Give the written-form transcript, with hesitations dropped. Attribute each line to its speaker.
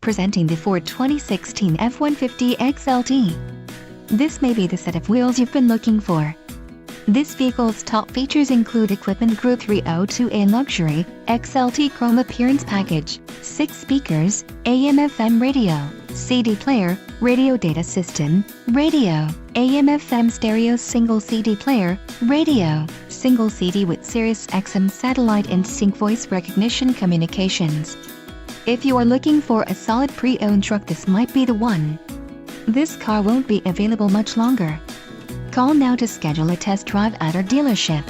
Speaker 1: Presenting the Ford 2016 F-150 XLT. This may be the set of wheels you've been looking for. This vehicle's top features include Equipment Group 302A Luxury XLT Chrome Appearance Package, 6 speakers, AM/FM radio, CD player, radio data system, radio, AM/FM stereo single CD player, radio, single CD with Sirius XM satellite and sync voice recognition communications. If you are looking for a solid pre-owned truck, this might be the one. This car won't be available much longer. Call now to schedule a test drive at our dealership.